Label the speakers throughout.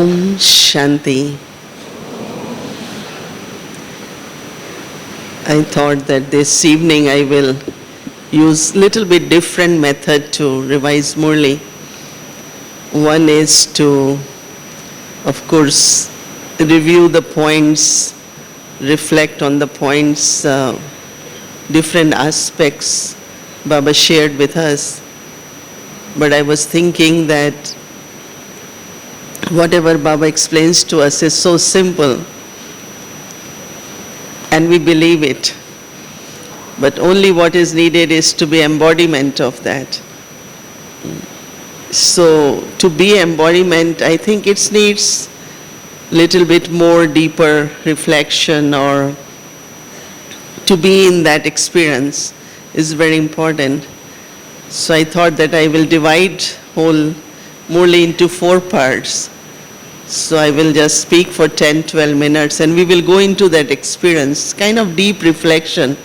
Speaker 1: Om Shanti. I thought that this evening I will use little bit different method to revise Murli. One is to, of course, review the points, reflect on the points, different aspects Baba shared with us. But I was thinking that whatever Baba explains to us is so simple and we believe it. But only what is needed is to be embodiment of that. So to be embodiment, I think it needs little bit more deeper reflection, or to be in that experience is very important. So I thought that I will divide whole Murli into 4 parts. So I will just speak for 10-12 minutes and we will go into that experience, kind of deep reflection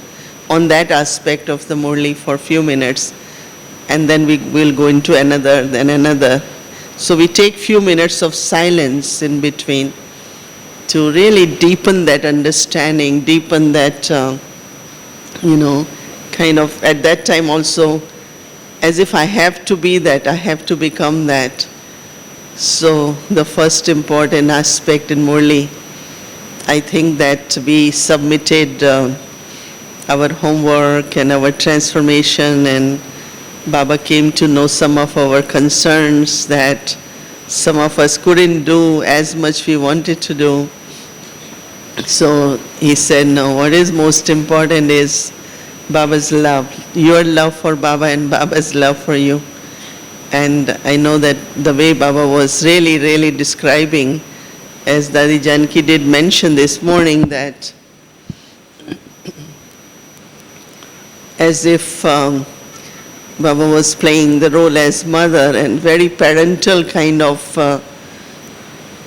Speaker 1: on that aspect of the Murli for a few minutes, and then we will go into another, then another. So we take few minutes of silence in between to really deepen that understanding, deepen that, kind of at that time also, as if I have to be that, I have to become that. So the first important aspect in Murli, I think that we submitted our homework and our transformation, and Baba came to know some of our concerns that some of us couldn't do as much we wanted to do. So he said, no, what is most important is Baba's love, your love for Baba and Baba's love for you. And I know that the way Baba was really describing, as Dadi Janki did mention this morning, that as if Baba was playing the role as mother, and very parental kind of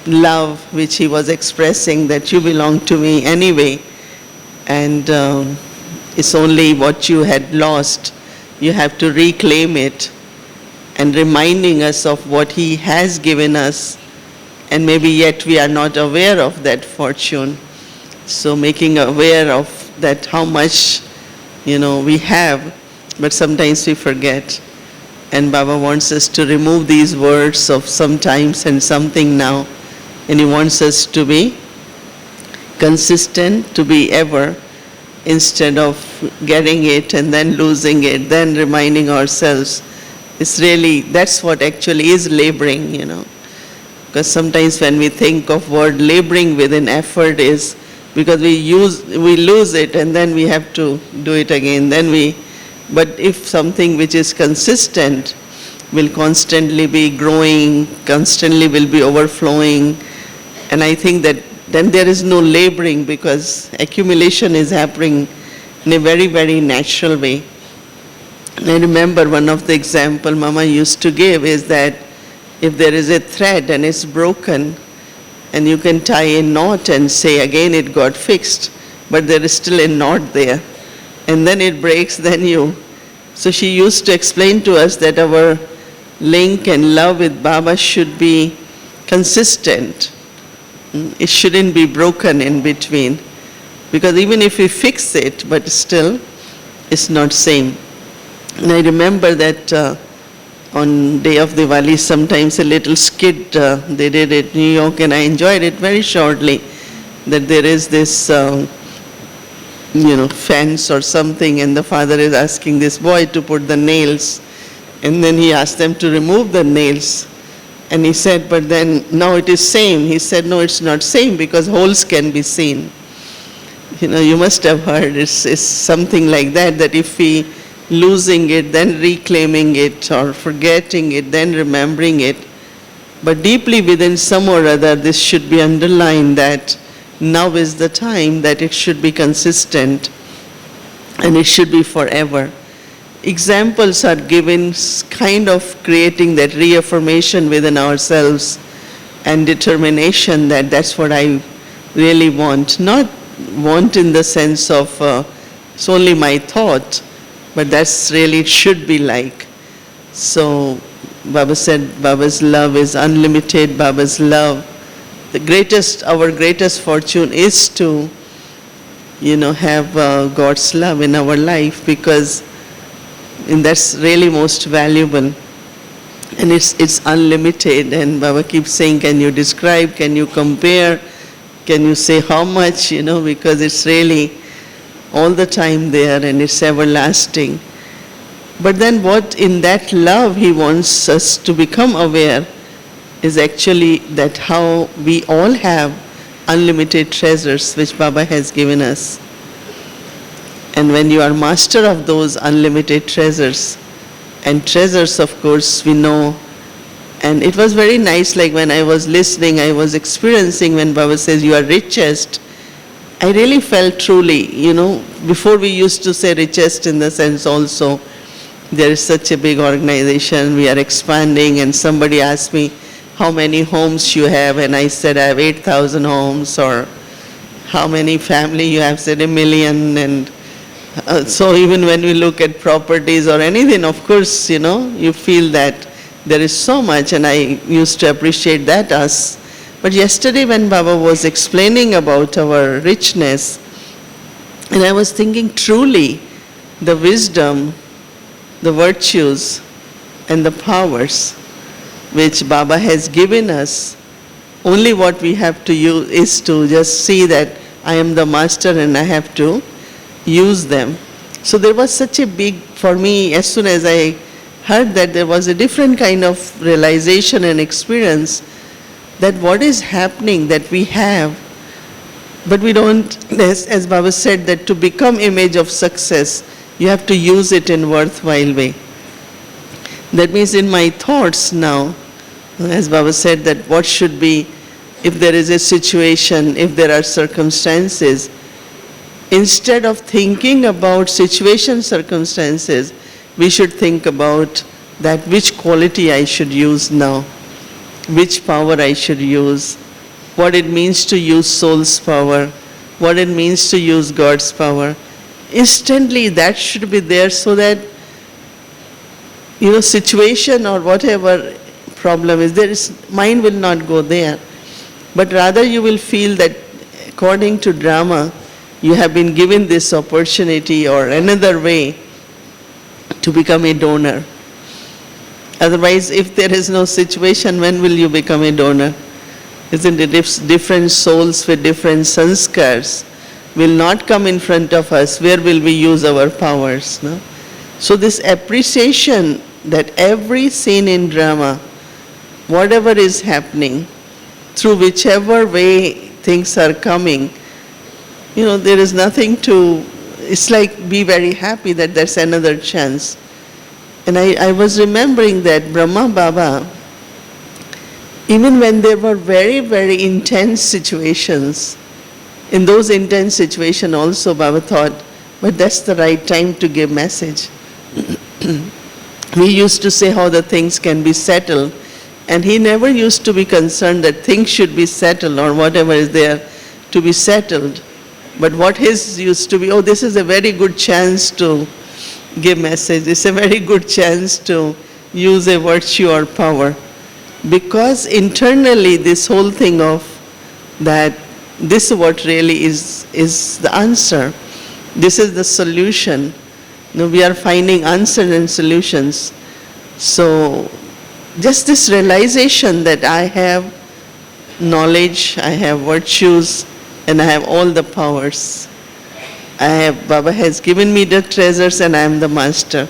Speaker 1: love which he was expressing, that you belong to me anyway, and it's only what you had lost, you have to reclaim it, and reminding us of what he has given us, and maybe yet we are not aware of that fortune. So making aware of that, how much we have, but sometimes we forget. And Baba wants us to remove these words of sometimes and something now, and he wants us to be consistent, to be ever, instead of getting it and then losing it, then reminding ourselves. It's really, that's what actually is laboring, Because sometimes when we think of word laboring with an effort is because we lose it and then we have to do it again. But if something which is consistent will constantly be growing, constantly will be overflowing, and I think that then there is no laboring because accumulation is happening in a very natural way. I remember one of the example Mama used to give is that if there is a thread and it's broken, and you can tie a knot and say again it got fixed, but there is still a knot there, and then it breaks, So she used to explain to us that our link and love with Baba should be consistent. It shouldn't be broken in between, because even if we fix it, but still it's not same. And I remember that on day of Diwali, sometimes a little skit they did at New York, and I enjoyed it very shortly, that there is this fence or something, and the father is asking this boy to put the nails, and then he asked them to remove the nails. And he said, but then now it is same. He said, no, it's not same because holes can be seen. You must have heard it's something like that, that if we losing it, then reclaiming it, or forgetting it, then remembering it. But deeply within some or other, this should be underlined that now is the time that it should be consistent and it should be forever. Examples are given, kind of creating that reaffirmation within ourselves and determination that that's what I really want. Not want in the sense of it's only my thought, but that's really it should be like. So Baba said Baba's love is unlimited, Baba's love our greatest fortune is to, have God's love in our life, because that's really most valuable. And it's unlimited. And Baba keeps saying, can you describe, can you compare, can you say how much, because it's really all the time there and it's everlasting. But then what in that love he wants us to become aware is actually that how we all have unlimited treasures which Baba has given us. And when you are master of those unlimited treasures, and treasures of course we know, and it was very nice, like when I was listening, I was experiencing when Baba says you are richest, I really felt truly, before we used to say richest in the sense also, there is such a big organization, we are expanding, and somebody asked me, how many homes you have, and I said I have 8,000 homes, or how many family you have, said 1 million, and so even when we look at properties or anything, of course, you feel that there is so much, and I used to appreciate that us. But yesterday when Baba was explaining about our richness, and I was thinking truly the wisdom, the virtues, and the powers which Baba has given us, only what we have to use is to just see that I am the master and I have to use them. So there was such a big, for me, as soon as I heard that, there was a different kind of realization and experience that what is happening that we have, but we don't, as Baba said, that to become image of success, you have to use it in worthwhile way. That means in my thoughts now, as Baba said, that what should be, if there is a situation, if there are circumstances, instead of thinking about situation, circumstances, we should think about that which quality I should use now, which power I should use, what it means to use soul's power, what it means to use God's power. Instantly that should be there, so that, situation or whatever problem is, mind will not go there. But rather you will feel that according to drama, you have been given this opportunity or another way to become a donor. Otherwise, if there is no situation, when will you become a donor? Isn't it? If different souls with different sanskars will not come in front of us, where will we use our powers? No? So this appreciation that every scene in drama, whatever is happening, through whichever way things are coming, there is nothing to, it's like be very happy that there's another chance. And I was remembering that Brahma Baba, even when there were very, very intense situations, in those intense situations also Baba thought, but that's the right time to give message. We used to say how the things can be settled, and he never used to be concerned that things should be settled or whatever is there to be settled. But what his used to be, this is a very good chance to give message. It's a very good chance to use a virtue or power. Because internally this whole thing of that this is what really is the answer. This is the solution. We are finding answers and solutions. So just this realization that I have knowledge, I have virtues, and I have all the powers. Baba has given me the treasures and I am the master.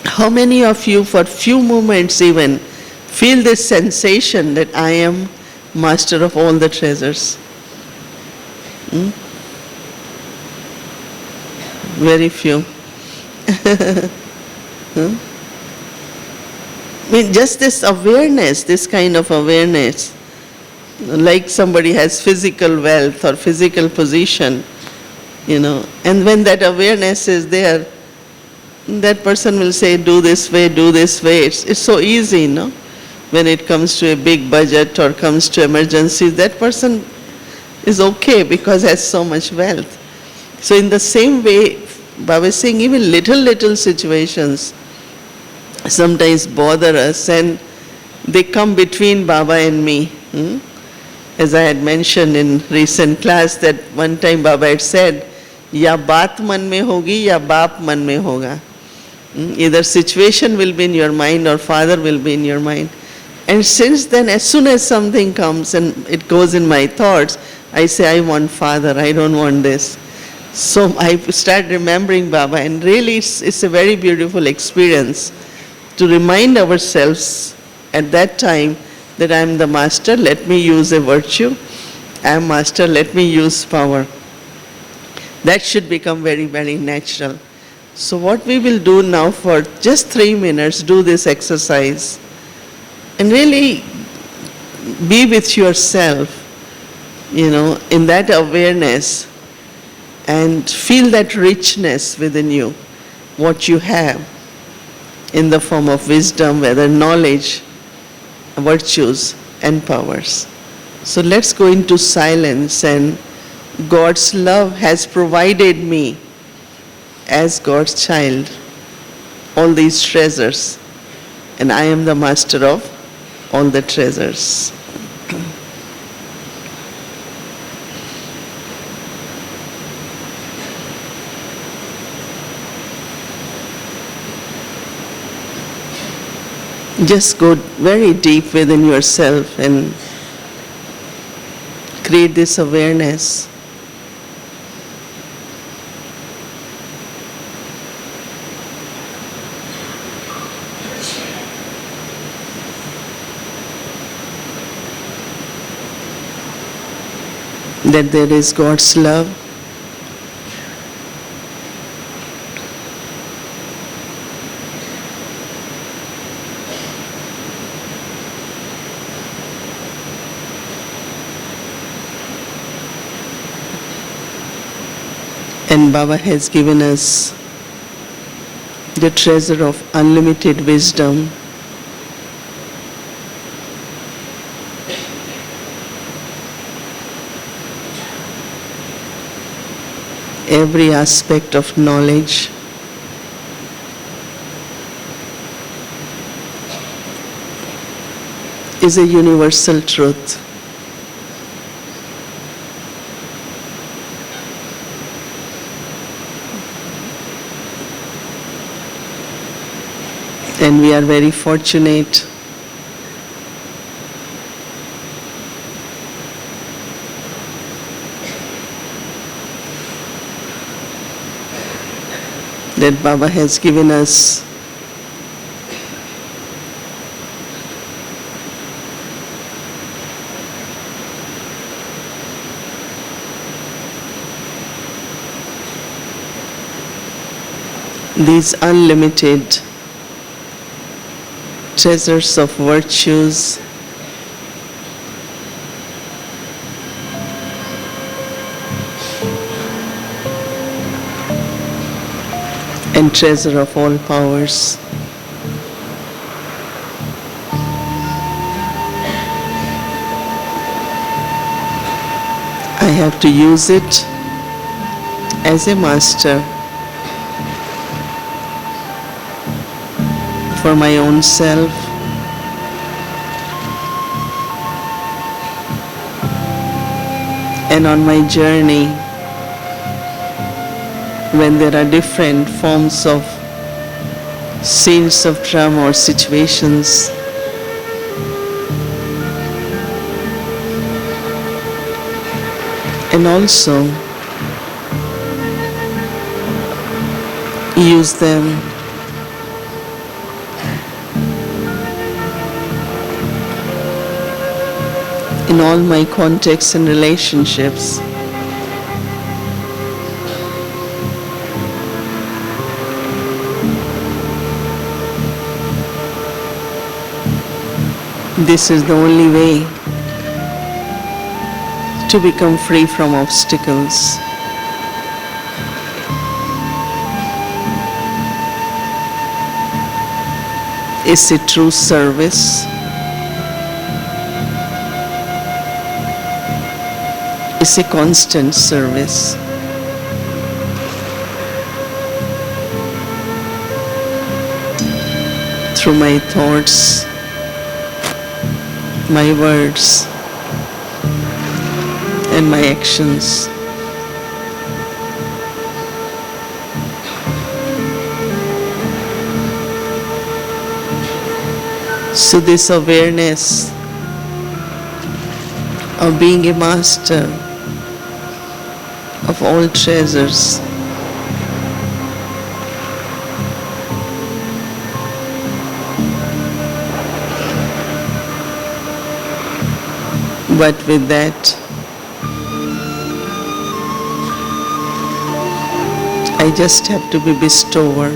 Speaker 1: How many of you for few moments even feel this sensation that I am master of all the treasures? Very few. Just this awareness, this kind of awareness, like somebody has physical wealth or physical position, and when that awareness is there, that person will say, do this way, do this way. It's so easy, when it comes to a big budget or comes to emergencies, that person is okay because has so much wealth. So in the same way, Baba is saying even little situations sometimes bother us, and they come between Baba and me. As I had mentioned in recent class that one time Baba had said, या बात मन में होगी या बाप मन में होगा. Either situation will be in your mind or father will be in your mind. And since then, as soon as something comes and it goes in my thoughts, I say, I want father, I don't want this. So I start remembering Baba, and really it's a very beautiful experience to remind ourselves at that time that I am the master, let me use a virtue. I am master, let me use power. That should become very, very natural. So what we will do now for just 3 minutes, do this exercise and really be with yourself, in that awareness and feel that richness within you, what you have in the form of wisdom, whether knowledge, virtues and powers. So let's go into silence, and God's love has provided me as God's child all these treasures, and I am the master of all the treasures. Just go very deep within yourself and create this awareness. That there is God's love. And Baba has given us the treasure of unlimited wisdom. Every aspect of knowledge. Is a universal truth. And we are very fortunate that Baba has given us these unlimited treasures of virtues, and treasure of all powers. I have to use it as a master for my own self, and on my journey when there are different forms of scenes of drama or situations, and also use them in all my contexts and relationships. This is the only way to become free from obstacles. It's a true service. It's a constant service. Through my thoughts, my words, and my actions. So this awareness of being a master of all treasures but with that I just have to be bestower.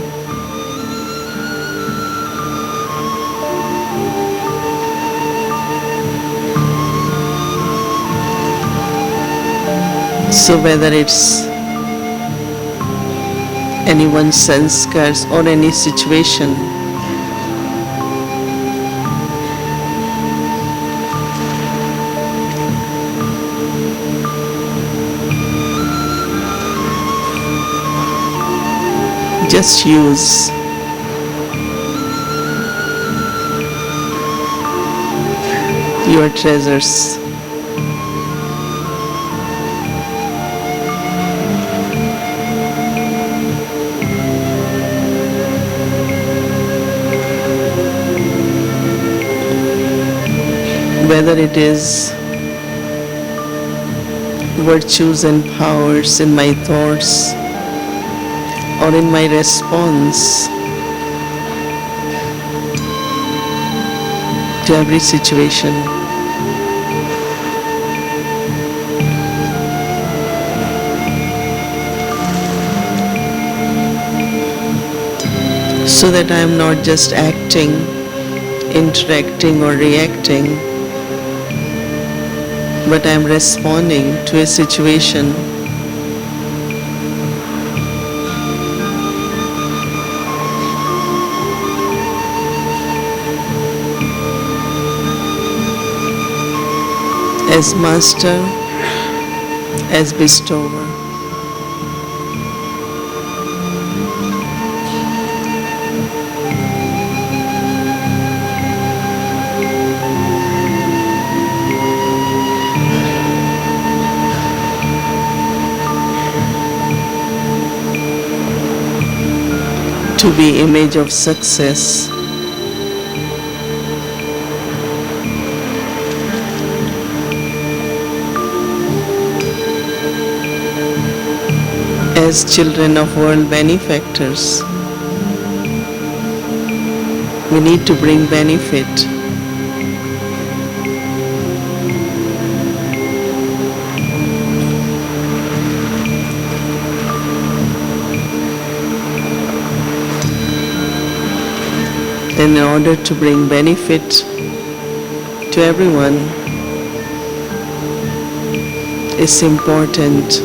Speaker 1: So whether it's anyone's sanskars or any situation, just use your treasures. Whether it is virtues and powers in my thoughts or in my response to every situation. So that I am not just acting, interacting or reacting, but I am responding to a situation as master, as bestower. To be image of success. As children of world benefactors, we need to bring benefit. And in order to bring benefit to everyone, it's important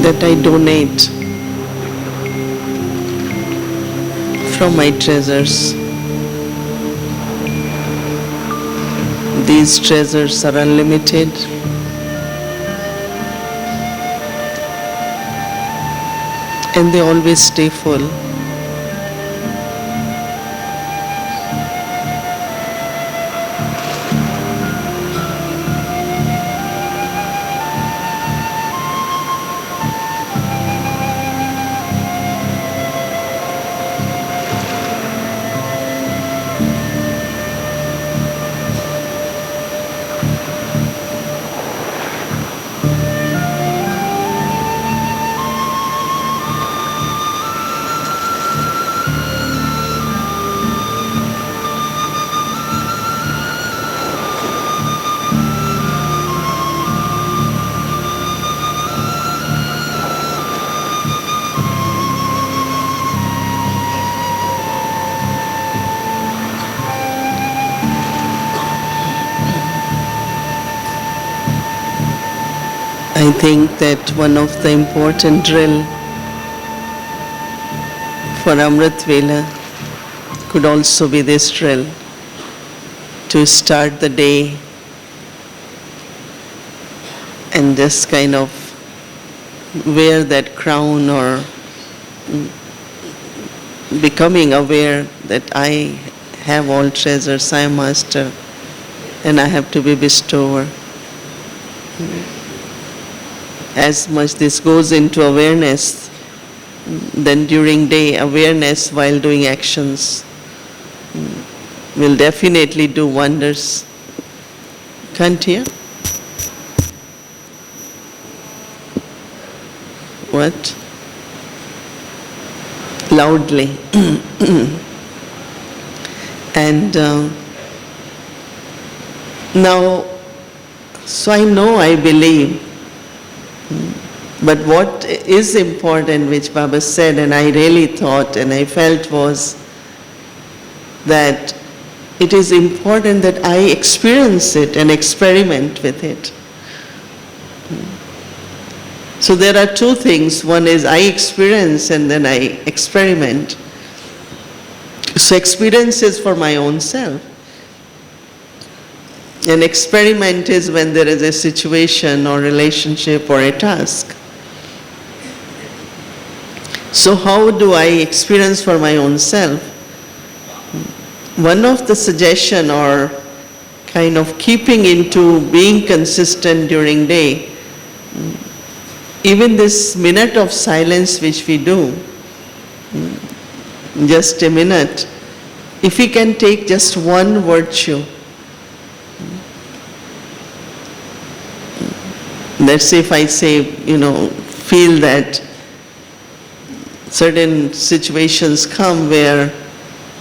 Speaker 1: that I donate from my treasures. These treasures are unlimited. And they always stay full. I think that one of the important drill for Amrit Vela could also be this drill, to start the day and just kind of wear that crown or becoming aware that I have all treasures, I am master, and I have to be bestower. As much this goes into awareness, then during day, awareness while doing actions will definitely do wonders. Can't hear? What? Loudly. And now, so I know, I believe, but what is important, which Baba said, and I really thought and I felt, was that it is important that I experience it and experiment with it. So there are two things. One is I experience and then I experiment. So experience is for my own self. An experiment is when there is a situation or relationship or a task. So how do I experience for my own self? One of the suggestion or kind of keeping into being consistent during day, even this minute of silence which we do, just a minute, if we can take just one virtue, let's say if I say, feel that certain situations come where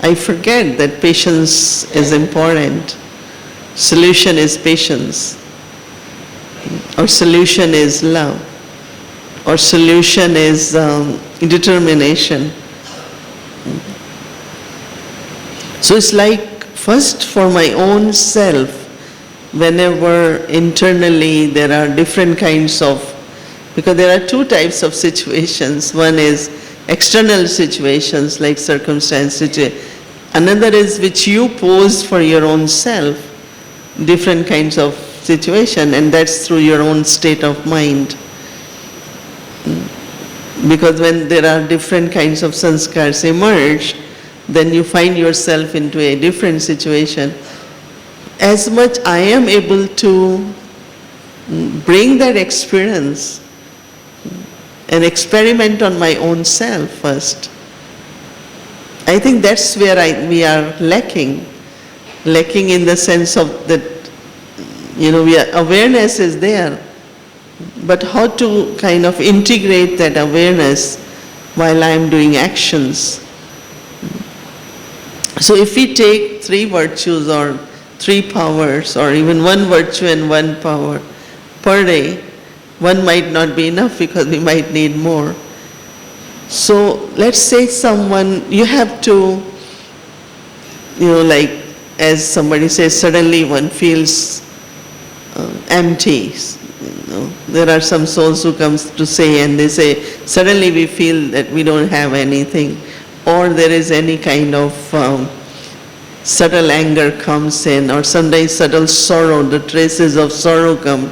Speaker 1: I forget that patience is important, solution is patience, or solution is love, or solution is determination. So it's like, first for my own self, whenever internally there are different kinds of, because there are two types of situations. One is external situations like circumstance. Another is which you pose for your own self, different kinds of situation, and that's through your own state of mind. Because when there are different kinds of sanskars emerge, then you find yourself into a different situation. As much I am able to bring that experience and experiment on my own self first, I think that's where we are lacking in the sense of that, awareness is there, but how to kind of integrate that awareness while I am doing actions. So if we take three virtues or three powers, or even one virtue and one power per day, one might not be enough because we might need more. So let's say someone, you have to, like as somebody says, suddenly one feels empty. There are some souls who come to say, and they say, suddenly we feel that we don't have anything, or there is any kind of subtle anger comes in, or sometimes subtle sorrow, the traces of sorrow come.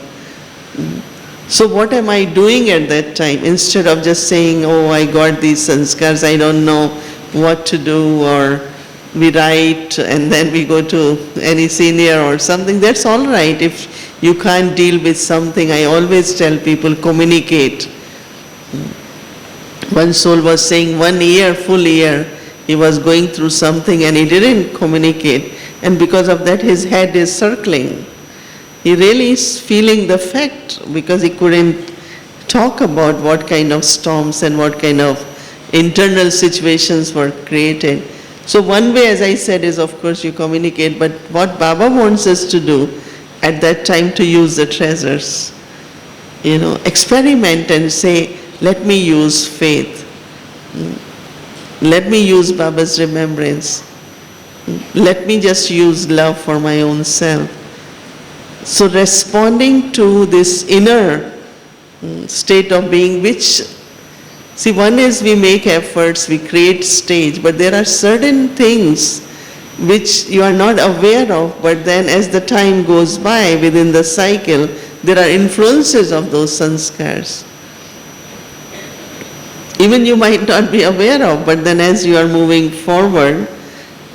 Speaker 1: So what am I doing at that time? Instead of just saying, oh, I got these sanskars, I don't know what to do, or we write and then we go to any senior or something, that's all right. If you can't deal with something, I always tell people, communicate. One soul was saying 1 year, full year, he was going through something and he didn't communicate, and because of that his head is circling. He really is feeling the fact because he couldn't talk about what kind of storms and what kind of internal situations were created. So one way, as I said, is of course you communicate, but what Baba wants us to do at that time, to use the treasures. Experiment and say, let me use faith. Let me use Baba's remembrance. Let me just use love for my own self. So responding to this inner state of being, which, see, one is we make efforts, we create stage, but there are certain things which you are not aware of, but then as the time goes by within the cycle, there are influences of those sanskars. even you might not be aware of, but then as you are moving forward,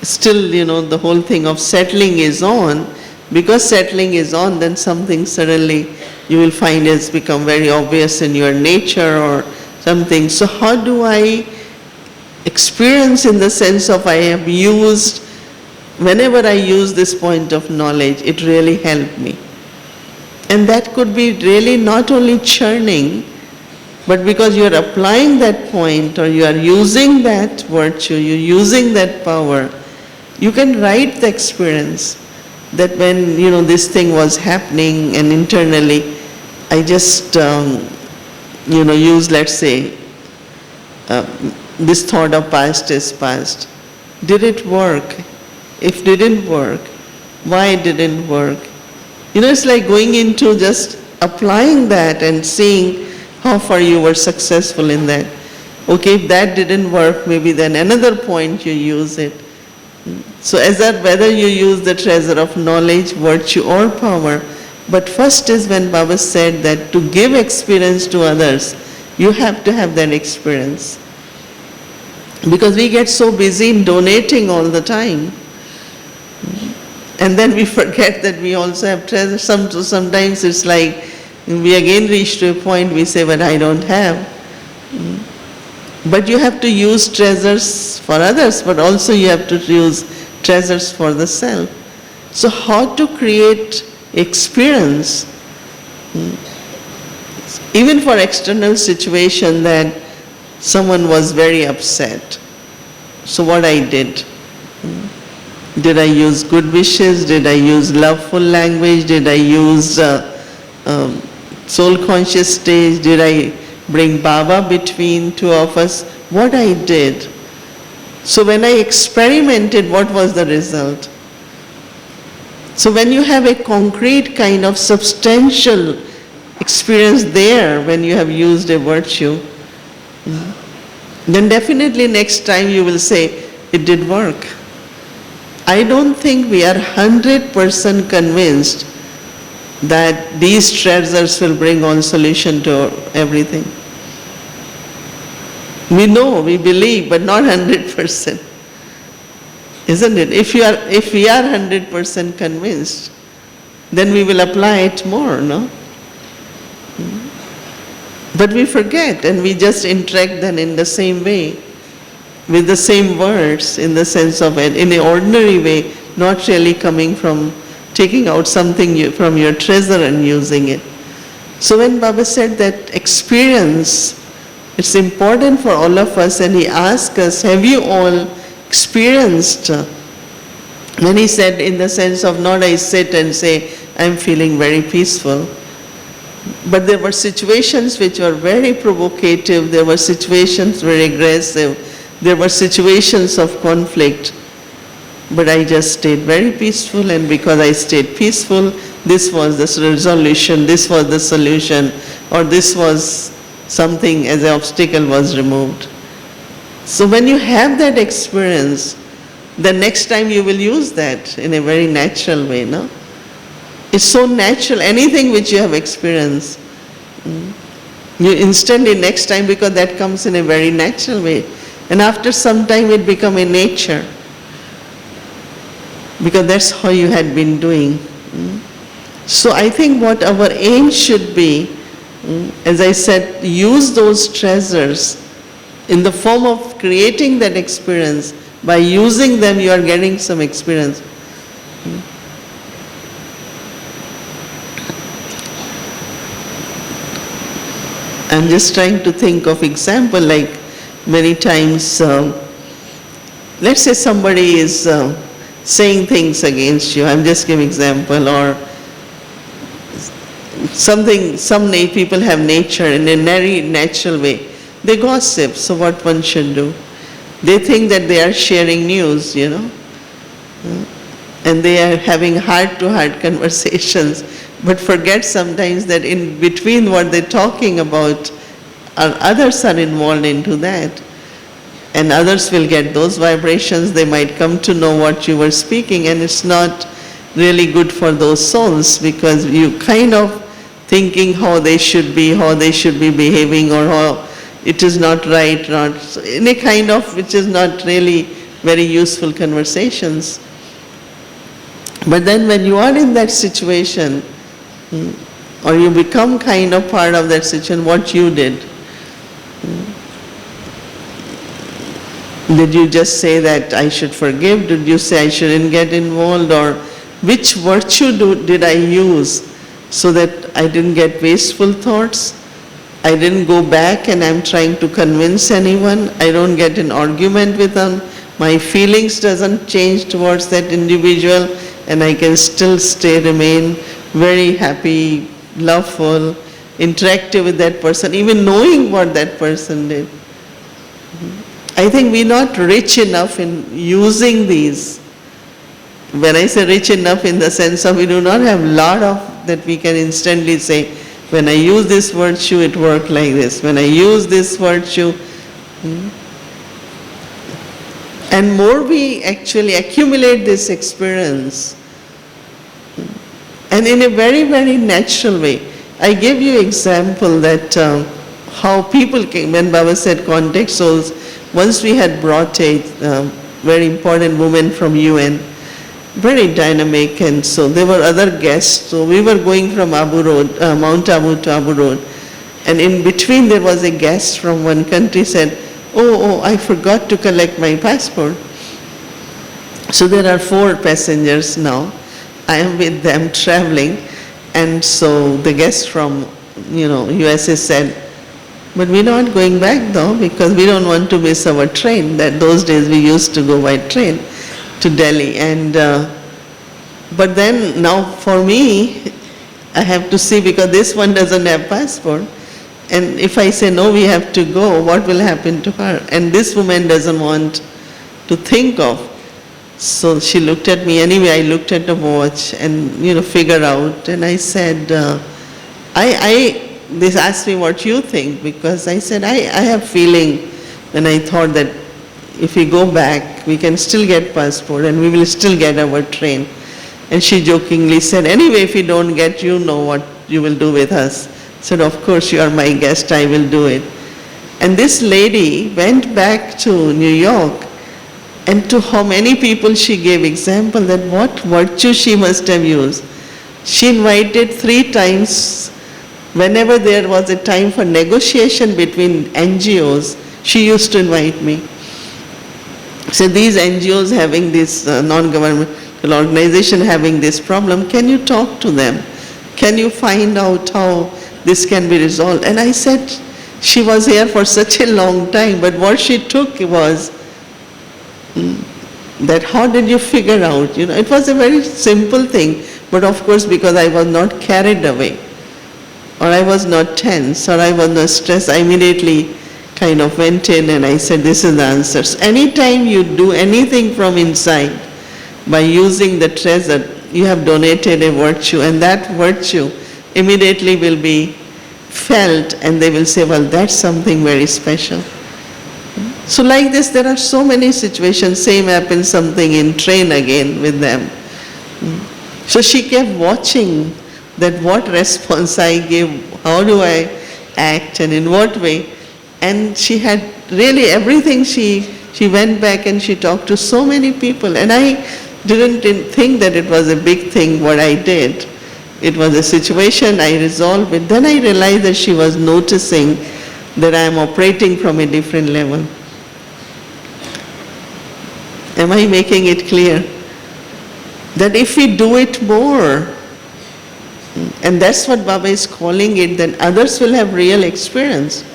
Speaker 1: still, the whole thing of settling is on. Because settling is on, then something suddenly you will find has become very obvious in your nature or something. So how do I experience, in the sense of I have used, whenever I use this point of knowledge, it really helped me. And that could be really not only churning, but because you are applying that point, or you are using that virtue, you're using that power, you can write the experience that when, this thing was happening and internally, I just, use, let's say, this thought of past is past. Did it work? If didn't work, why didn't work? It's like going into just applying that and seeing how far you were successful in that. Okay, if that didn't work, maybe then another point you use it. So as that, whether you use the treasure of knowledge, virtue or power, but first is when Baba said that to give experience to others, you have to have that experience. Because we get so busy in donating all the time, and then we forget that we also have treasure. Sometimes it's like we again reach to a point we say, but I don't have. But you have to use treasures for others, but also you have to use treasures for the self. So how to create experience, even for external situation, that someone was very upset. So what I did I use good wishes? Did I use loveful language? Did I use soul conscious stage? Did I bring Baba between two of us? What I did. So when I experimented, what was the result? So when you have a concrete kind of substantial experience there, when you have used a virtue, then definitely next time you will say, it did work. I don't think we are 100% convinced that these treasures will bring on solution to everything. We know, we believe, but not 100%. Isn't it? If we are 100% convinced, then we will apply it more, no? But we forget, and we just interact then in the same way, with the same words, in the sense of it, in an ordinary way, not really coming from taking out something from your treasure and using it. So when Baba said that experience, it's important for all of us, and he asked us, have you all experienced, when he said in the sense of not I sit and say, I'm feeling very peaceful, but there were situations which were very provocative, there were situations very aggressive, there were situations of conflict, but I just stayed very peaceful, and because I stayed peaceful, this was the resolution, this was the solution, or this was something as an obstacle was removed. So when you have that experience, the next time you will use that in a very natural way, no? It's so natural, anything which you have experienced, you instantly next time, because that comes in a very natural way. And after some time it become a nature, because that's how you had been doing. So I think what our aim should be, as I said, use those treasures in the form of creating that experience. By using them, you are getting some experience. I'm just trying to think of example, like many times, let's say somebody is saying things against you, I'm just giving example, or something, people have nature in a very natural way. They gossip, so what one should do? They think that they are sharing news, and they are having heart-to-heart conversations, but forget sometimes that in between what they're talking about, others are involved into that. And others will get those vibrations, they might come to know what you were speaking, and it's not really good for those souls, because you kind of thinking how they should be behaving, or how it is not right, not, so any kind of, which is not really very useful conversations. But then when you are in that situation, or you become kind of part of that situation, what you did. Did you just say that I should forgive? Did you say I shouldn't get involved? Or which virtue did I use so that I didn't get wasteful thoughts? I didn't go back and I'm trying to convince anyone. I don't get an argument with them. My feelings doesn't change towards that individual, and I can still remain very happy, loveful, interactive with that person, even knowing what that person did. I think we're not rich enough in using these. When I say rich enough, in the sense of we do not have a lot of that we can instantly say, when I use this virtue, it worked like this. When I use this virtue, and more we actually accumulate this experience, and in a very, very natural way. I give you example that how people came, when Baba said contact souls, once we had brought a very important woman from UN, very dynamic, and so there were other guests. So we were going from Abu Road, Mount Abu to Abu Road, and in between there was a guest from one country said, oh, I forgot to collect my passport. So there are 4 passengers now. I am with them traveling, and so the guest from USA said, but we're not going back though, because we don't want to miss our train. That those days we used to go by train to Delhi, and but then now for me, I have to see, because this one doesn't have passport, and if I say no, we have to go, what will happen to her? And this woman doesn't want to think of. So she looked at me. Anyway, I looked at the watch and figure out, and I said, this asked me what you think, because I said I have feeling, and I thought that if we go back, we can still get passport and we will still get our train. And she jokingly said, anyway, if you don't get, you know what you will do with us. I said, of course, you are my guest, I will do it. And this lady went back to New York, and to how many people she gave example that what virtue she must have used. She invited 3 times, whenever there was a time for negotiation between NGOs, she used to invite me. So these NGOs having this non-governmental organization having this problem, can you talk to them? Can you find out how this can be resolved? And I said, she was here for such a long time, but what she took was that how did you figure out? It was a very simple thing, but of course because I was not carried away, or I was not tense, or I was not stressed, I immediately kind of went in and I said, this is the answer. So anytime you do anything from inside, by using the treasure, you have donated a virtue, and that virtue immediately will be felt, and they will say, well, that's something very special. So like this, there are so many situations. Same happened something in train again with them. So she kept watching that what response I give, how do I act, and in what way. And she had really everything. She went back and she talked to so many people, and I didn't think that it was a big thing what I did. It was a situation, I resolved it. Then I realized that she was noticing that I am operating from a different level. Am I making it clear? That if we do it more, and that's what Baba is calling it, then others will have real experience.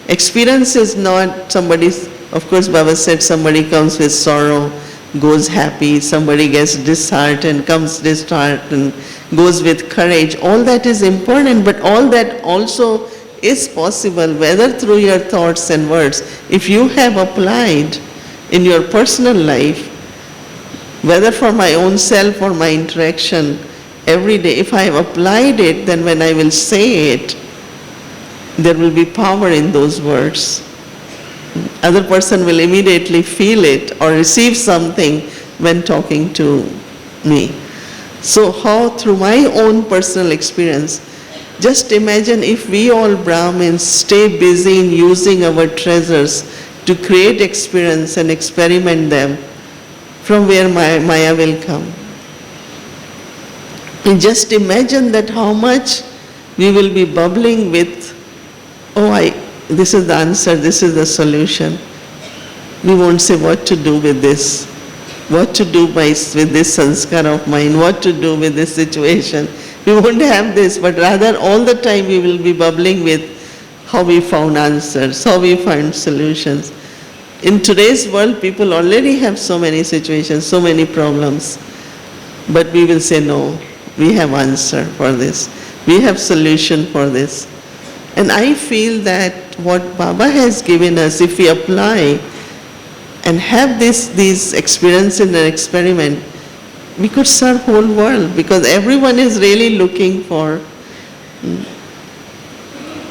Speaker 1: Experience is not somebody's, of course Baba said somebody comes with sorrow, goes happy, somebody gets disheartened, comes disheartened, goes with courage. All that is important, but all that also is possible, whether through your thoughts and words. If you have applied in your personal life, whether for my own self or my interaction every day, if I have applied it, then when I will say it, there will be power in those words. Other person will immediately feel it or receive something when talking to me. So how through my own personal experience, Just imagine if we all Brahmins stay busy in using our treasures to create experience and experiment them, from where Maya will come. And just imagine that how much we will be bubbling with, this is the answer, this is the solution. We won't say what to do with this, what to do with this sanskar of mine, what to do with this situation. We won't have this, but rather all the time we will be bubbling with how we found answers, how we find solutions. In today's world, people already have so many situations, so many problems, but we will say no, we have answer for this, we have solution for this. And I feel that what Baba has given us, if we apply and have these experiences and experiment, we could serve whole world, because everyone is really looking for,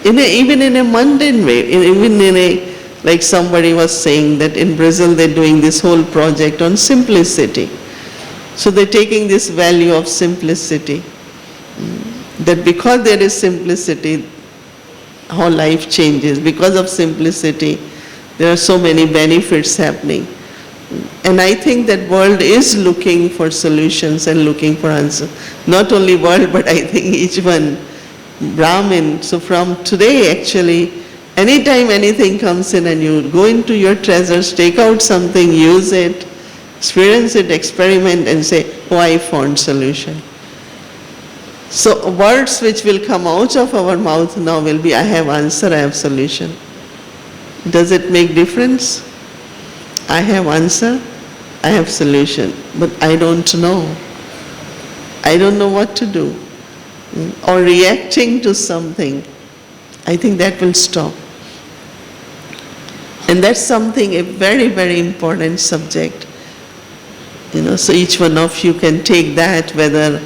Speaker 1: even in a mundane way, even in a, like somebody was saying that in Brazil they're doing this whole project on simplicity. So they're taking this value of simplicity, that because there is simplicity, how life changes. Because of simplicity, there are so many benefits happening. And I think that world is looking for solutions and looking for answers. Not only world, but I think each one, Brahmin. So from today actually, anytime anything comes in and you go into your treasures, take out something, use it, experience it, experiment and say, I found solution. So words which will come out of our mouth now will be, I have answer, I have solution. Does it make difference? I have answer, I have solution, but I don't know. I don't know what to do. Or reacting to something, I think that will stop. And that's something, a very, very important subject. So each one of you can take that, whether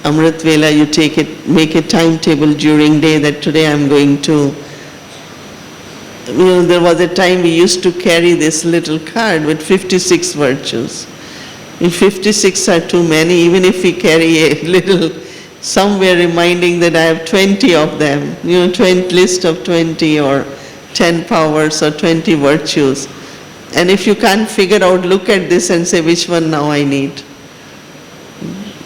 Speaker 1: Amrit Vela, you take it, make a timetable during day that today I'm going to, there was a time we used to carry this little card with 56 virtues. If 56 are too many, even if we carry a little somewhere reminding that I have 20 of them, 20 list of 20 or 10 powers or 20 virtues. And if you can't figure out, look at this and say which one now I need.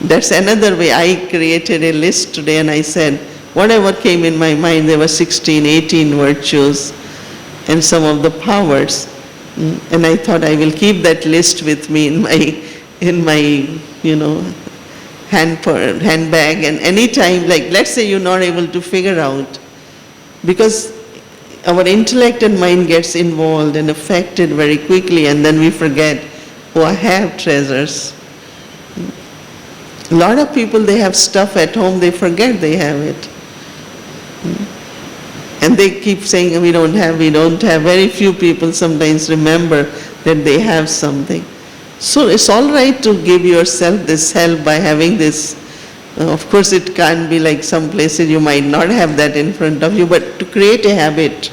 Speaker 1: That's another way. I created a list today and I said, whatever came in my mind, there were 16, 18 virtues and some of the powers. And I thought I will keep that list with me in my handbag, and any time, like let's say you're not able to figure out, because our intellect and mind gets involved and affected very quickly, and then we forget, I have treasures. A lot of people, they have stuff at home, they forget they have it. And they keep saying, we don't have. Very few people sometimes remember that they have something. So it's all right to give yourself this help by having this. Of course, it can't be like some places you might not have that in front of you, but to create a habit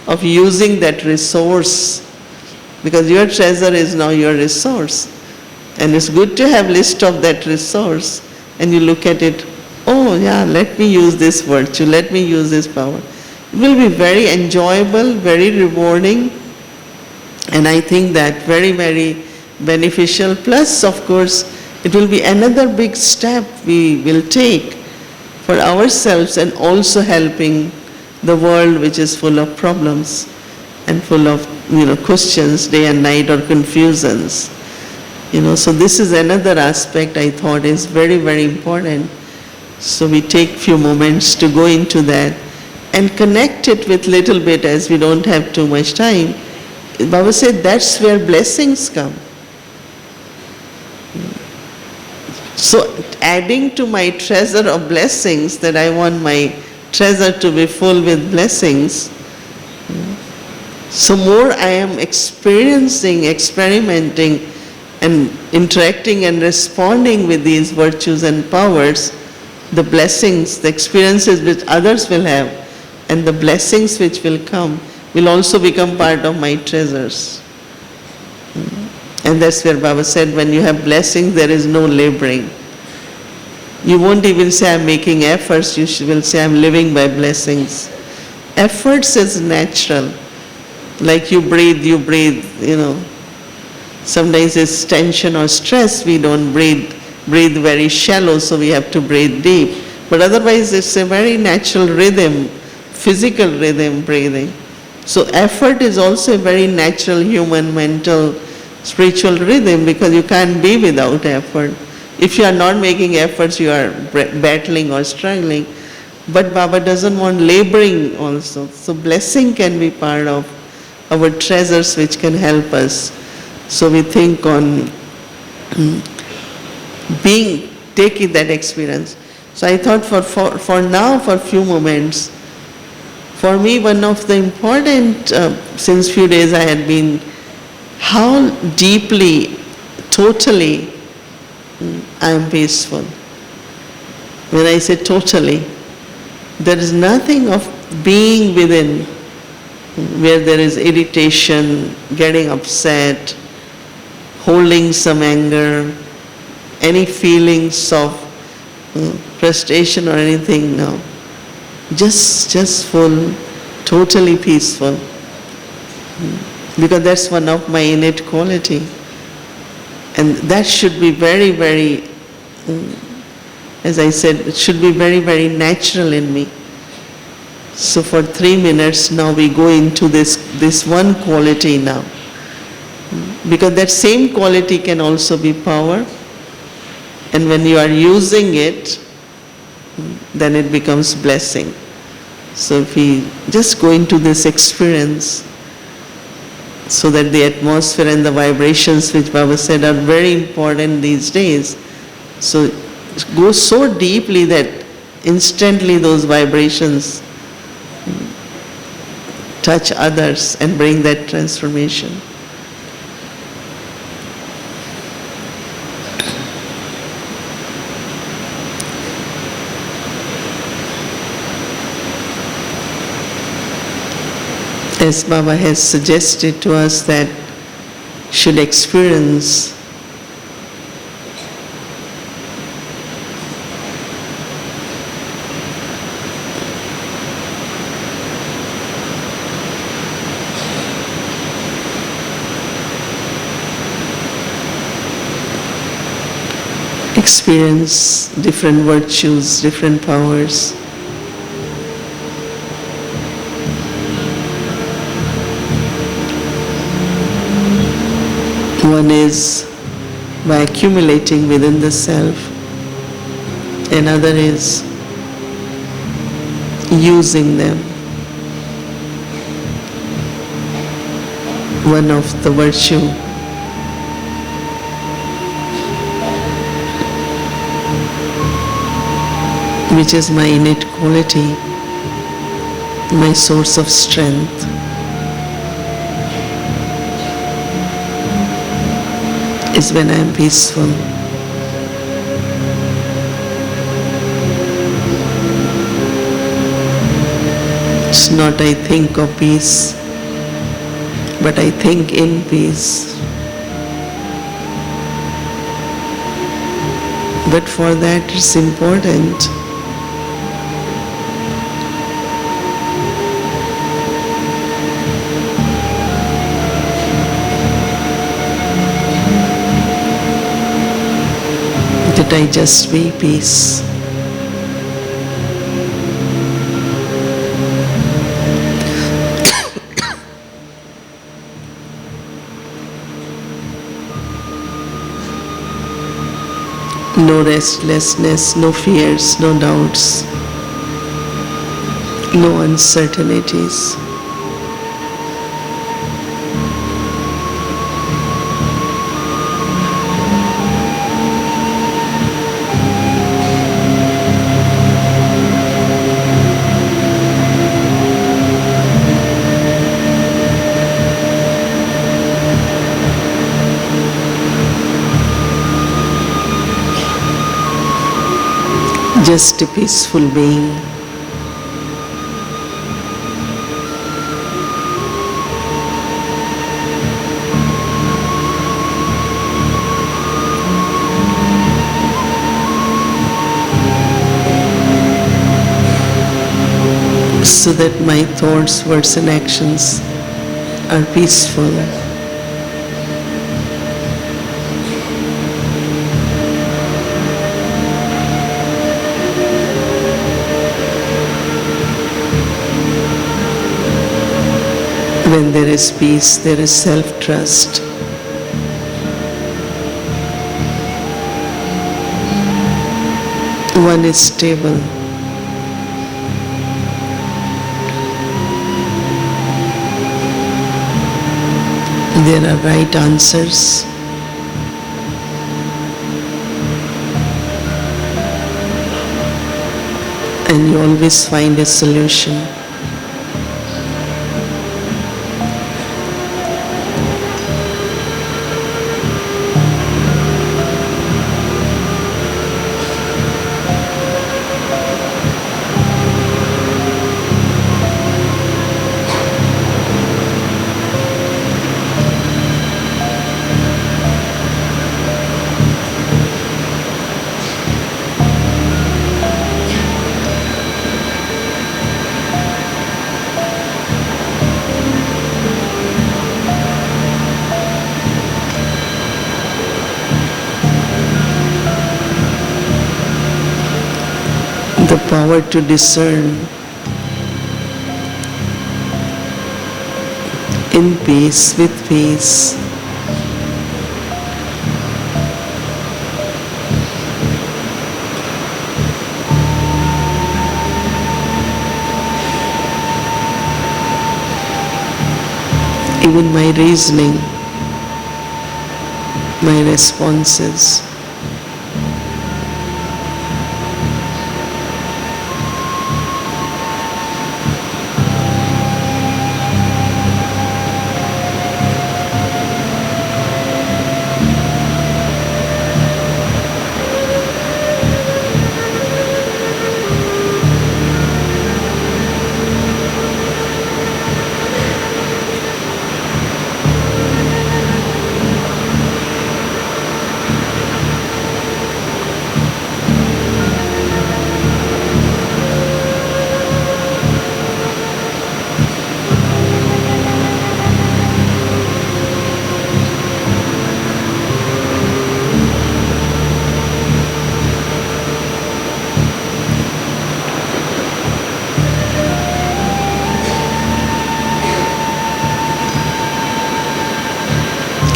Speaker 1: of using that resource, because your treasure is now your resource. And it's good to have list of that resource, and you look at it, let me use this virtue, let me use this power. It will be very enjoyable, very rewarding, and I think that very, very beneficial. Plus, of course, it will be another big step we will take for ourselves and also helping the world, which is full of problems and full of questions day and night, or confusions. So this is another aspect I thought is very, very important. So we take few moments to go into that and connect it with little bit, as we don't have too much time. Baba said that's where blessings come. So adding to my treasure of blessings, that I want my treasure to be full with blessings, so more I am experiencing, experimenting and interacting and responding with these virtues and powers, the blessings, the experiences which others will have, and the blessings which will come will also become part of my treasures. And that's where Baba said, when you have blessings, there is no laboring. You won't even say I'm making efforts, will say I'm living by blessings. Efforts is natural. Like you breathe, you know. Sometimes it's tension or stress, we don't breathe very shallow, so we have to breathe deep. But otherwise it's a very natural rhythm, physical rhythm breathing. So effort is also a very natural human, mental, spiritual rhythm because you can't be without effort. If you are not making efforts, you are battling or struggling. But Baba doesn't want laboring also. So blessing can be part of our treasures which can help us. So we think on taking that experience. So I thought for now, for a few moments, for me one of the important, since few days I had been, how deeply, totally I am peaceful. When I say totally, there is nothing of being within where there is irritation, getting upset, holding some anger, any feelings of frustration or anything, no. Just full, totally peaceful. Because that's one of my innate quality. And that should be very, very, as I said, it should be very, very natural in me. So for 3 minutes now we go into this one quality now. Because that same quality can also be power. And when you are using it, then it becomes blessing. So if we just go into this experience, so that the atmosphere and the vibrations which Baba said are very important these days. So go so deeply that instantly those vibrations touch others and bring that transformation. As Baba has suggested to us that should experience different virtues, different powers. One is by accumulating within the self, another is using them. One of the virtue which is my innate quality, my source of strength, is when I am peaceful. It's not I think of peace, but I think in peace. But for that it's important that I just be peace. No restlessness, no fears, no doubts, no uncertainties. Just a peaceful being. so that my thoughts, words, and actions are peaceful. When there is peace, there is self-trust. One is stable. There are right answers. And you always find a solution. The power to discern in peace, with peace. Even my reasoning, my responses.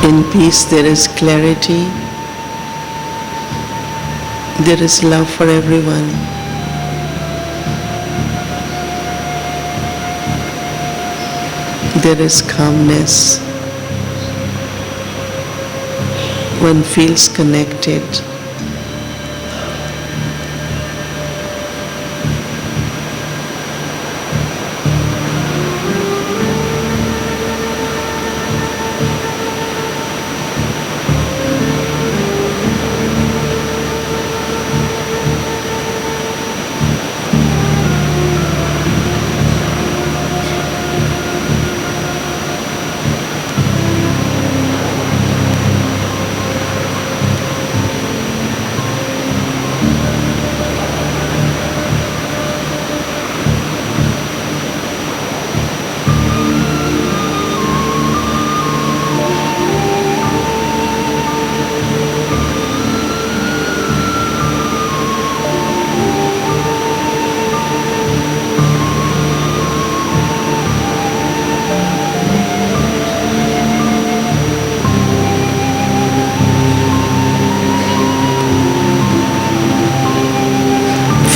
Speaker 1: In peace there is clarity, there is love for everyone. There is calmness. One feels connected.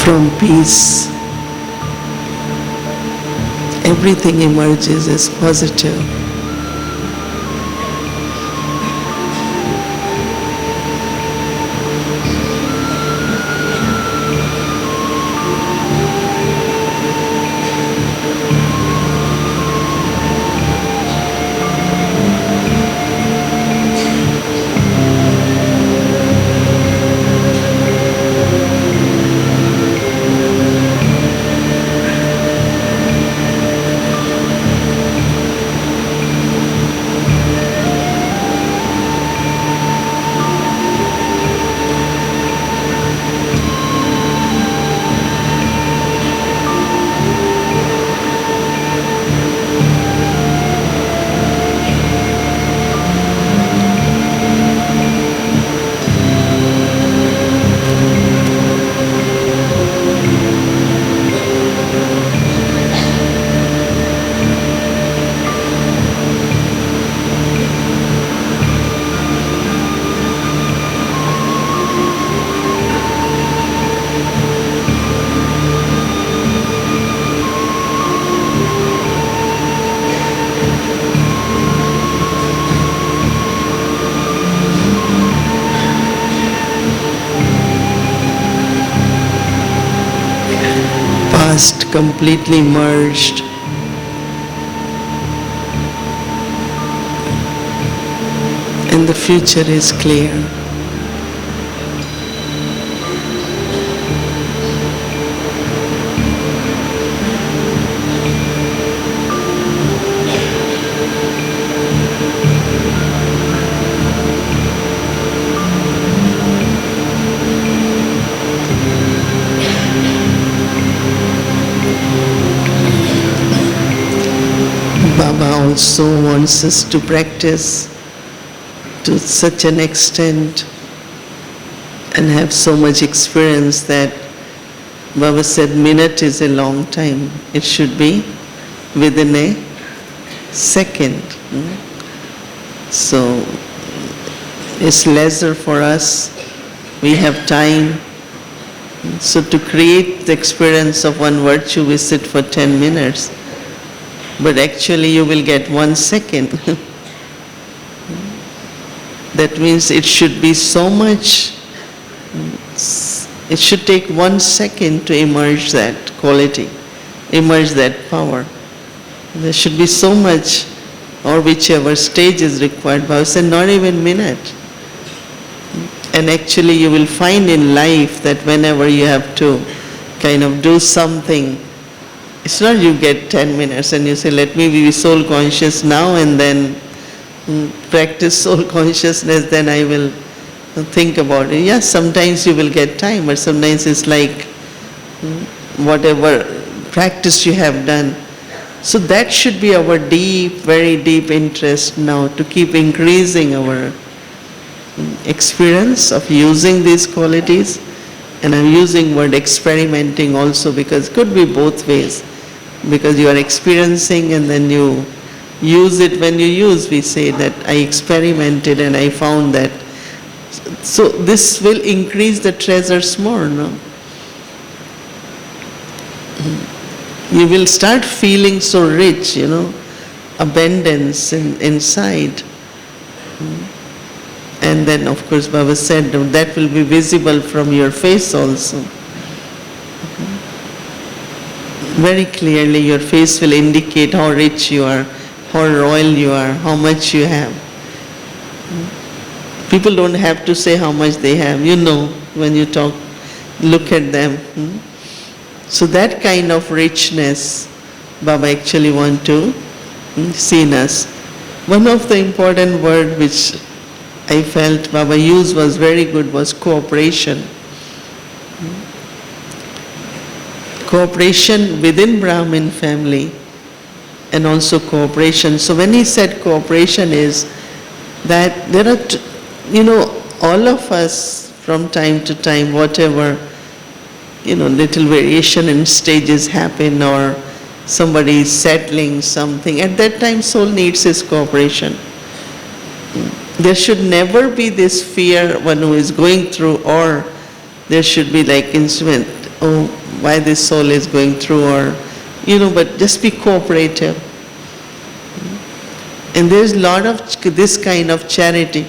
Speaker 1: From peace, everything emerges as positive. completely merged. And the future is clear. Baba also wants us to practice to such an extent and have so much experience that Baba said minute is a long time. It should be within a second. So it's leisure for us. We have time. So to create the experience of one virtue, we sit for 10 minutes. But actually you will get 1 second. That means it should be so much, it should take 1 second to emerge that quality, emerge that power. There should be so much, or whichever stage is required. Baba said not even minute. And actually you will find in life that whenever you have to kind of do something, it's not you get 10 minutes and you say, let me be soul conscious now and then practice soul consciousness, then I will think about it. Yes, sometimes you will get time, but sometimes it's like whatever practice you have done. So that should be our deep, very deep interest now, to keep increasing our experience of using these qualities. And I'm using word experimenting also because it could be both ways. Because you are experiencing and then you use it. When you use, we say that I experimented and I found that. So this will increase the treasures more, no? You will start feeling so rich, abundance inside. And then of course Baba said that will be visible from your face also. Very clearly your face will indicate how rich you are, how royal you are, how much you have. People don't have to say how much they have. You know when you talk, look at them. So that kind of richness Baba actually want to see in us. One of the important words which I felt Baba used was very good, was cooperation. Cooperation within Brahmin family and also cooperation. So when he said cooperation is that there are, all of us from time to time, whatever, little variation in stages happen or somebody is settling something, at that time soul needs his cooperation. There should never be this fear one who is going through, or there should be like instrument, why this soul is going through, or, but just be cooperative. And there's a lot of this kind of charity,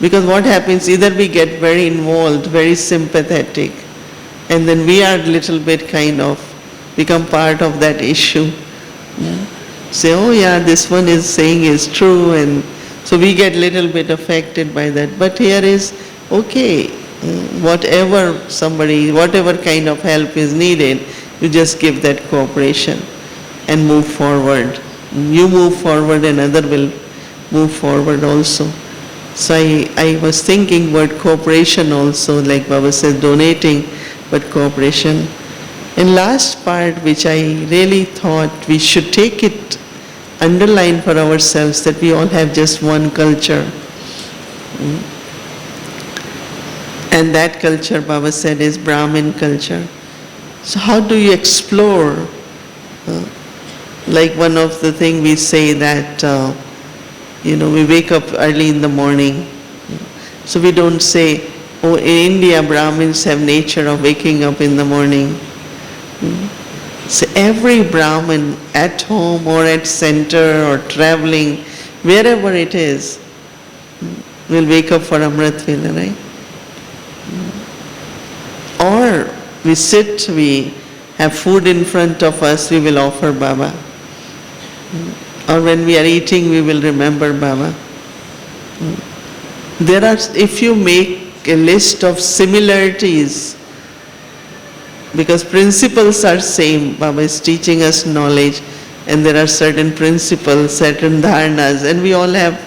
Speaker 1: because what happens, either we get very involved, very sympathetic, and then we are a little bit kind of become part of that issue. Say, oh yeah, this one is saying is true, and so we get a little bit affected by that. But here is, okay, whatever kind of help is needed, you just give that cooperation and move forward. You move forward and other will move forward also. So I was thinking word cooperation also, like Baba says, donating, but cooperation. And last part which I really thought we should take it, underline for ourselves, that we all have just one culture. And that culture, Baba said, is Brahmin culture. So how do you explore? Like one of the things we say that, we wake up early in the morning. So we don't say, oh, in India, Brahmins have nature of waking up in the morning. So every Brahmin at home or at center or traveling, wherever it is, will wake up for Amrit Vela, right? Or we sit, we have food in front of us, we will offer Baba. Or when we are eating, we will remember Baba. There are, if you make a list of similarities, because principles are same, Baba is teaching us knowledge, and there are certain principles, certain dharnas, and we all have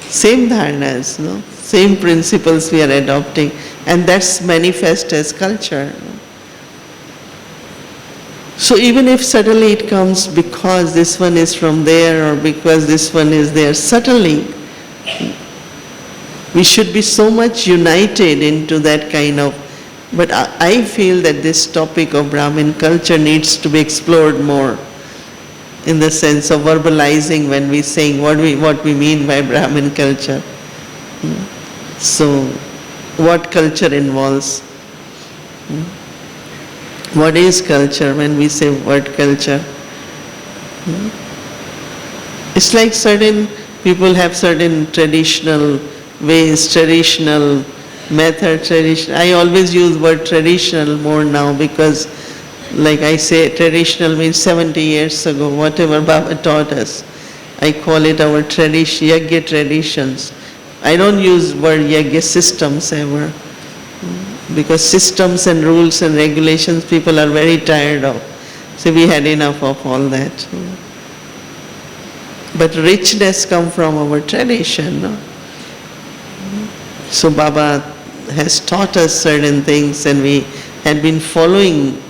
Speaker 1: same dharnas, no? Same principles we are adopting, and that's manifest as culture. So even if subtly it comes because this one is from there or because this one is there, subtly, we should be so much united into that kind of, but I feel that this topic of Brahmin culture needs to be explored more in the sense of verbalizing when we saying what we mean by Brahmin culture. So what culture involves? What is culture when we say word culture? It's like certain people have certain traditional ways, traditional method, tradition. I always use word traditional more now because, like I say, traditional means 70 years ago, whatever Baba taught us. I call it our tradition, yajna traditions. I don't use word yajna systems ever. Because systems and rules and regulations people are very tired of. So we had enough of all that. But richness comes from our tradition. No? So Baba has taught us certain things and we had been following,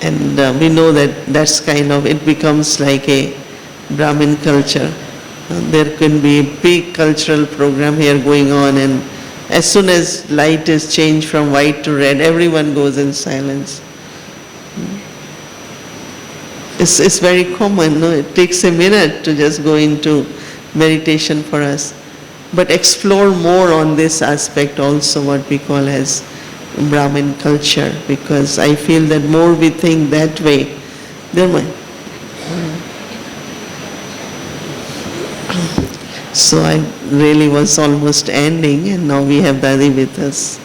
Speaker 1: and we know that that's kind of, it becomes like a Brahmin culture. There can be a big cultural program here going on, and as soon as light is changed from white to red, everyone goes in silence. It's very common, no? It takes a minute to just go into meditation for us. But explore more on this aspect also, what we call as Brahmin culture, because I feel that more we think that way, there might. So I really was almost ending, and now we have Dadi with us.